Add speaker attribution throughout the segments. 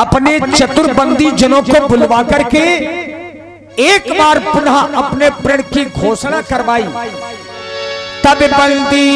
Speaker 1: अपने चतुर्बंदी जनों को बुलवा करके एक बार पुनः अपने प्रण की घोषणा करवाई। तब बंदी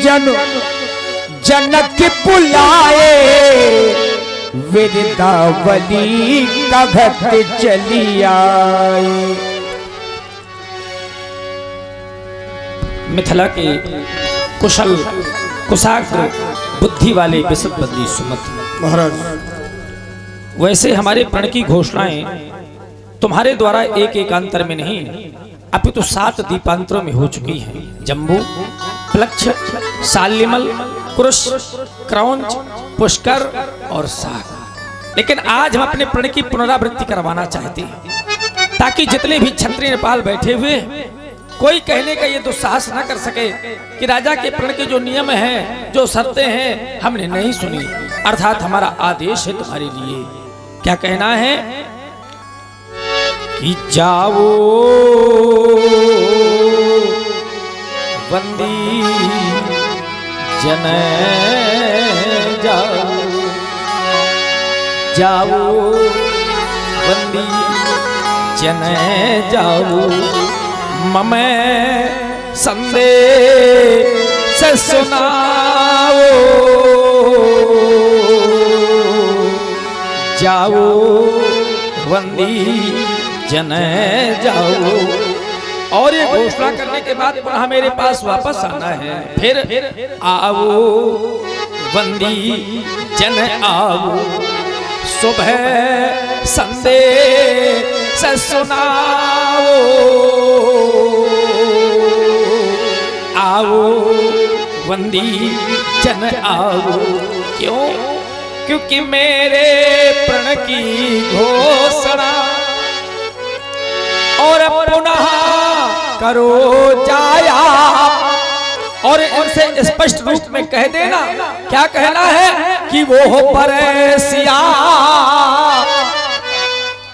Speaker 1: जन जनक बुलाए, वृंदावली का घट चली आए।
Speaker 2: मिथिला के कुशल कुशाग्र बुद्धि वाले विशुद्धबंदी सुमत
Speaker 3: महाराज,
Speaker 2: वैसे हमारे प्रण की घोषणाएं तुम्हारे द्वारा एक एकांतर में नहीं अपितु 7 दीपांतरों में हो चुकी हैं। जम्बू, प्लक्ष, सालिमल, कुरुश, क्रौंच, पुष्कर और साग। लेकिन आज हम अपने प्रण की पुनरावृत्ति करवाना चाहते हैं ताकि जितने भी क्षत्रिय नेपाल बैठे हुए कोई कहने का ये दुस्साहस न कर सके कि राजा के प्रण के जो नियम हैं, जो शर्तें हैं, हमने नहीं सुनी। अर्थात हमारा आदेश है तुम्हारे लिए। क्या कहना है कि जाओ बंदी जन जाओ, जाओ बंदी जन जाओ, ममे संदेश सुनाओ, जाओ बंदी जन जाओ। और ये घोषणा करने के बाद पुनः मेरे पास वापस आना है। फिर आओ बंदी जन आओ, सुबह संदेश सुनाओ, आओ बंदी जन आओ। क्यों? क्योंकि मेरे प्रण की घोषणा और पुनः करो जाया। और इनसे स्पष्ट रूप में कह देना। क्या कहना है कि वो हो परसिया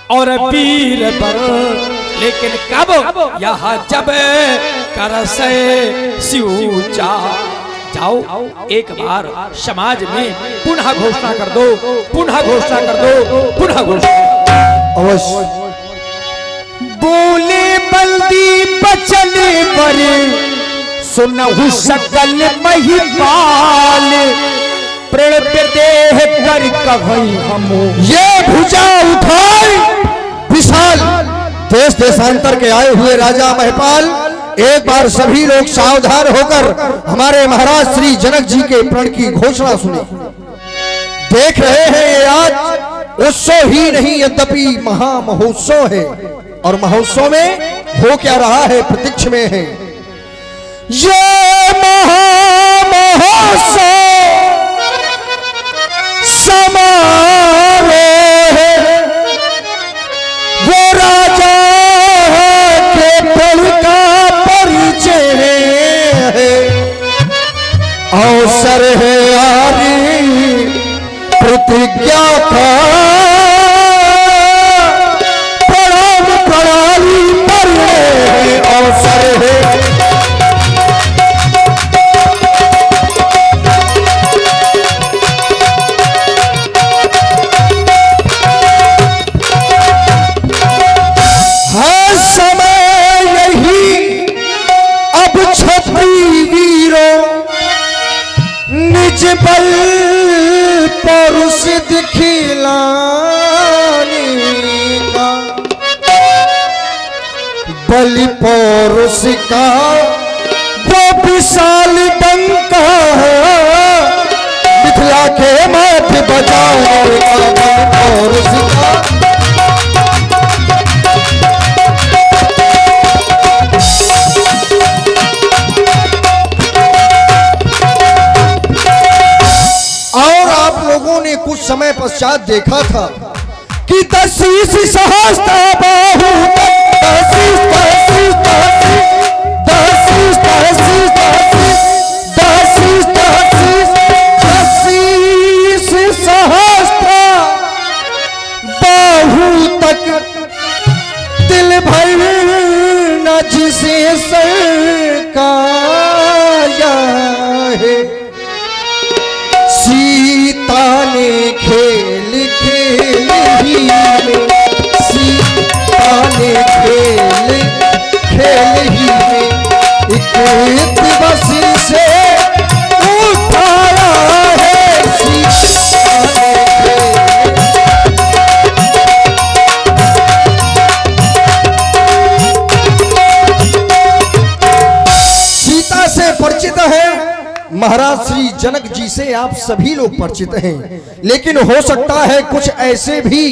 Speaker 2: और पीर पर, लेकिन कब? यहाँ जब कर से सिऊचा। जाओ एक बार समाज में पुनः घोषणा कर दो, पुनः घोषणा कर दो, पुनः घोषणा।
Speaker 3: अवश्य।
Speaker 1: बोले बल्दी बचन पर सुनहु सकल महिपाल, प्रण पे देह कर कभई हमो।
Speaker 3: ये भुजा उठाई विशाल देश देशांतर के आए हुए राजा महिपाल, एक बार सभी लोग सावधान होकर हमारे महाराज श्री जनक जी के प्रण की घोषणा सुने। देख रहे हैं ये आज उत्सव ही नहीं यद्यपि महामहोत्सव है, और महोत्सव में हो क्या रहा है प्रत्यक्ष में है।
Speaker 1: ये महामहोत्सव समारोह है, वो राजा के प्रण का परिचय है।
Speaker 3: अवसर है यारी प्रतिज्ञा का, प्रणाम प्रणाली पर अवसर है।
Speaker 1: बल पौरुष दिखलाने का, बलि पौरुष का वो विशाल डंका है, मिथिला के माथे बजाने का बलि पौरुष का।
Speaker 3: कुछ समय पश्चात देखा था
Speaker 1: कि 10 सहस्त्र बाहु, 10 सहस्त्र बाहु तक दिल भर न जिसे सरकाया है। सीता ने खेल खेल
Speaker 3: महाराज श्री जनक जी से आप सभी लोग परिचित हैं, लेकिन हो सकता है कुछ ऐसे भी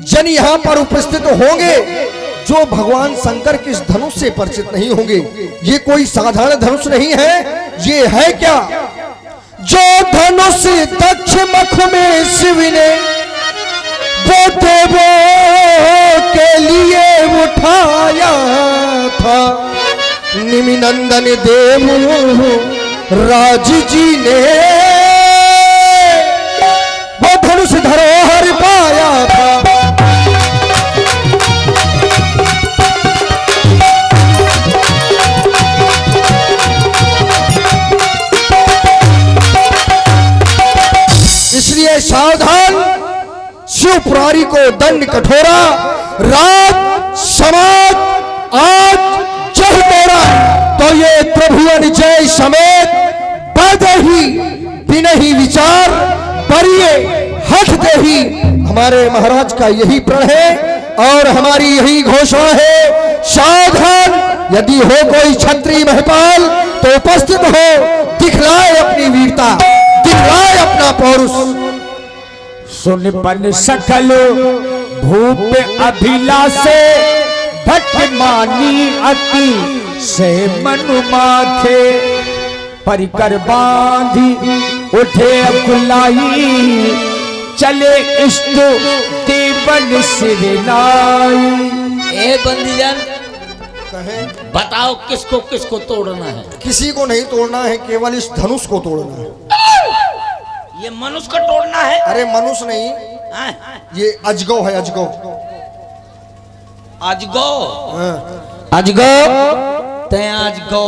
Speaker 3: जन यहाँ पर उपस्थित होंगे जो भगवान शंकर के इस धनुष से परिचित नहीं होंगे। ये कोई साधारण धनुष नहीं है, ये है क्या?
Speaker 1: जो धनुष दक्ष मख में शिव ने वो देवों के लिए उठाया था,
Speaker 3: निमिनंदन देव राज जी ने वो धनुष धरोहर पाया था। इसलिए सावधान, शिव पुरारी को दंड कठोरा, रात समाज आज जह तोरा, तो ये त्रिभुवन जय समेत बदही बिनही विचार बरिए हट देही। हमारे महाराज का यही प्रण है और हमारी यही घोषणा है। सावधान, यदि हो कोई क्षत्रिय महपाल तो उपस्थित हो, दिखलाए अपनी वीरता, दिखलाए अपना पौरुष।
Speaker 4: सुन पन सकल भूप अभिलाषे, भट मानी अति से मनु माथे, परिकर बांधी उठे अकुलाई, चले इष्ट देवन सिरनाई।
Speaker 5: ए बंदीजन, बताओ किसको किसको तोड़ना है?
Speaker 3: किसी को नहीं तोड़ना है, केवल इस धनुष को तोड़ना है।
Speaker 5: ये मनुष्य को तोड़ना है?
Speaker 3: अरे मनुष्य नहीं, ये अजगौ है, अजगौ।
Speaker 5: अजगौ?
Speaker 3: हाँ।
Speaker 5: अजगौ ते अजगौ।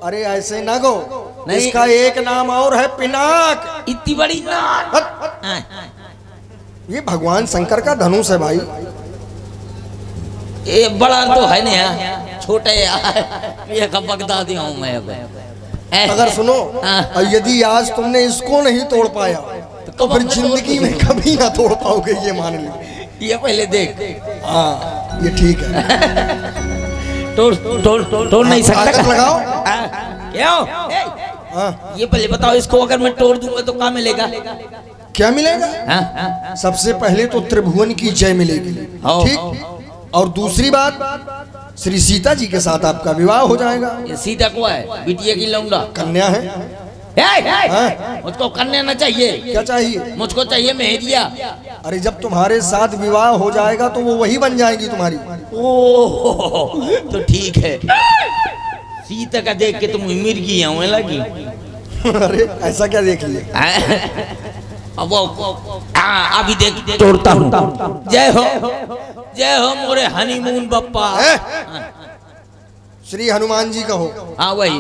Speaker 3: अरे ऐसे ना गो,
Speaker 5: नहीं।
Speaker 3: इसका एक नाम और है पिनाक।
Speaker 5: इतनी बड़ी नाक।
Speaker 3: ये भगवान शंकर का धनुष है भाई।
Speaker 5: ये बड़ा तो है नहीं, छोटे ये कब बगदा दिया हूं मैं अब।
Speaker 3: अगर सुनो, और यदि आज तुमने इसको नहीं तोड़ पाया तो फिर जिंदगी में कभी ना तोड़ पाओगे, ये मान लो।
Speaker 5: ये पहले देख।
Speaker 3: हाँ ये ठीक है।
Speaker 5: तोड़ नहीं सकता।
Speaker 3: ताकत लगाओ।
Speaker 5: क्यों?
Speaker 3: हाँ।
Speaker 5: ये पहले बताओ, इसको अगर मैं तोड़ दूंगा तो क्या मिलेगा?
Speaker 3: क्या मिलेगा?
Speaker 5: हाँ?
Speaker 3: सबसे पहले तो त्रिभुवन की जय मिलेगी, ठीक। और दूसरी बात, श्री सीता जी के साथ आपका विवाह हो जाएगा।
Speaker 5: ये सीता को है, बिटिया की लौंडा
Speaker 3: कन्या है।
Speaker 5: मुझको कन्या न चाहिए।
Speaker 3: क्या चाहिए?
Speaker 5: मुझको चाहिए मेहरिया।
Speaker 3: अरे जब तुम्हारे साथ विवाह हो जाएगा तो वो वही बन जाएगी तुम्हारी।
Speaker 5: ओह तो ठीक है। सीता का देख के तुम मिर्गी होने लगी।
Speaker 3: अरे ऐसा क्या देख लिया?
Speaker 5: अब अभी देख तोड़ता हूँ। जय हो मोरे हनीमून बप्पा।
Speaker 3: श्री हनुमान जी का हो।
Speaker 5: हाँ वही।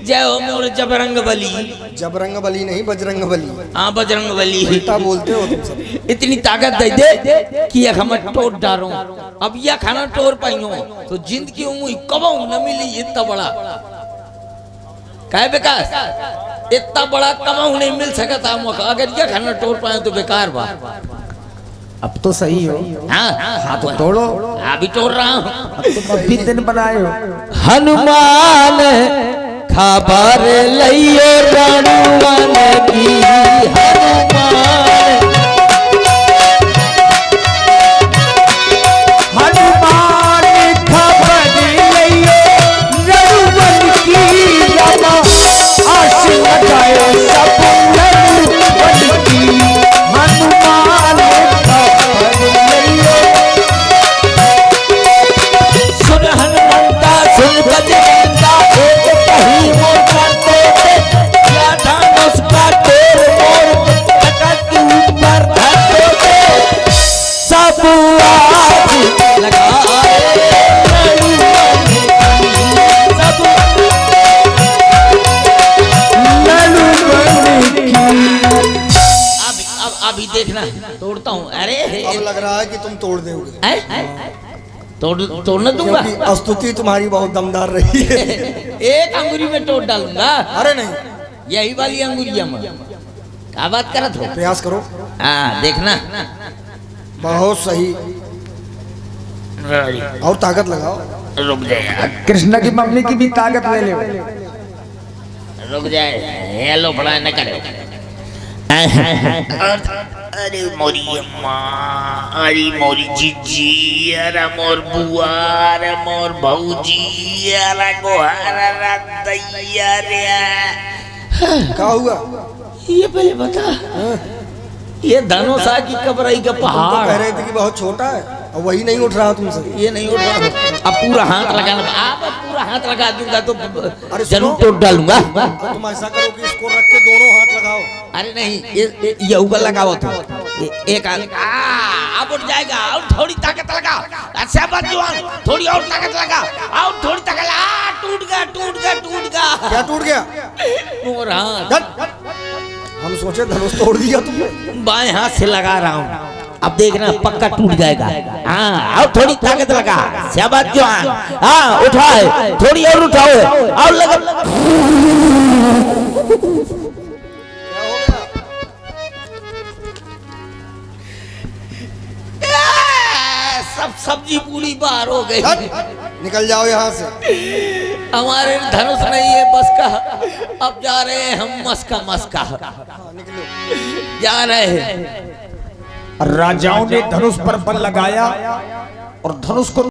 Speaker 5: जय हो मोरे जबरंग बली।
Speaker 3: जबरंग बली नहीं, बजरंग बली।
Speaker 5: हाँ बजरंग बली।
Speaker 3: उल्टा बोलते हो तुम सब।
Speaker 5: इतनी ताकत दे दे कि यह हम तोड़ डालो। अब यह खाना तोड़ पाई हो तो जिंदगी में कब न मिली इतना बड़ा। क्या विकास, इतना बड़ा कमाऊ नहीं मिल सका था मौका। अगर यह खाना तोड़ पाए तो बेकार बा।
Speaker 4: अब तो सही हो।
Speaker 5: हाँ
Speaker 4: तो तोड़ो।
Speaker 5: अभी तोड़ रहा हूँ।
Speaker 4: तुम अभी दिन बनाए हो।
Speaker 1: हनुमान खबर लियो रणवन की,
Speaker 4: हनुमान खबर लियो रणवन की, रमा आस लगाए सब रणवन की। हनुमान खबर लियो।
Speaker 5: सुन हनुमंता सुन बजरंगा, एक कहीं वो करते थे या धनुष का तोड़ मोड़ कटक ऊपर धरते थे। सब आज लगाए रणवन की, सब अभी देखना तोड़ता हूँ। अरे
Speaker 3: अब लग रहा है कि तुम तोड़ दोगे,
Speaker 5: तोड़ना दूंगा।
Speaker 3: क्योंकि स्तुति तुम्हारी बहुत दमदार रही है।
Speaker 5: एक अंगुरी में तोड़ डालूंगा।
Speaker 3: अरे नहीं,
Speaker 5: यही वाली अंगुरिया में क्या बात करत हो?
Speaker 3: प्रयास करो।
Speaker 5: हाँ देखना।
Speaker 3: बहुत सही, और ताकत लगाओ।
Speaker 5: रुक जाए,
Speaker 4: कृष्ण की मम्मी की भी ताकत ले ले।
Speaker 5: रुक जाए, हेलो बड़ा न करे। अरे मोरी अम्मा, अरे मोरी जीजी, अरे मोर बुआ, अरे मोर भौजी, अरे गोहारा दैया रे।
Speaker 3: क्या हुआ?
Speaker 5: ये पहले बता, ये धनुषा की कबराई का
Speaker 3: तुम तो
Speaker 5: पहाड़
Speaker 3: कह रहे थे कि बहुत छोटा है और वही नहीं उठ रहा तुमसे।
Speaker 5: ये नहीं उठ रहा। अब पूरा हाथ लगाना, आप पूरा हाथ लगा दूंगा तो
Speaker 3: अरे
Speaker 5: जरूर
Speaker 3: सुनो।
Speaker 5: तोड़ डालूंगा।
Speaker 3: अब तुम ऐसा करो कि इसको रख के दोनों हाथ लगाओ।
Speaker 5: अरे नहीं, ये ऊपर लगाओ तो एक अब उठ जाएगा। और थोड़ी ताकत लगा, अच्छा बात जवान, थोड़ी और ताकत लगा, और थोड़ी ताकत लगा। टूट गया, टूट गया, टूट गया।
Speaker 3: क्या टूट गया?
Speaker 5: और हाथ,
Speaker 3: हम सोचे धनुष तोड़ दिया तुमने।
Speaker 5: बाएं हाथ से लगा रहा हूँ, अब देखना पक्का टूट जाएगा। हाँ, और थोड़ी ताकत लगा, शाबाश जवान। हाँ उठाए, थोड़ी और उठाओ, और लगा। सब सब्जी पूरी बाहर हो गई।
Speaker 3: निकल जाओ यहाँ से।
Speaker 5: हमारे धनुष नहीं है बस का, अब जा रहे हैं हम मस्का मस्का।
Speaker 3: निकलो।
Speaker 5: जा रहे हैं।
Speaker 4: राजाओं ने धनुष पर बल लगाया और धनुष को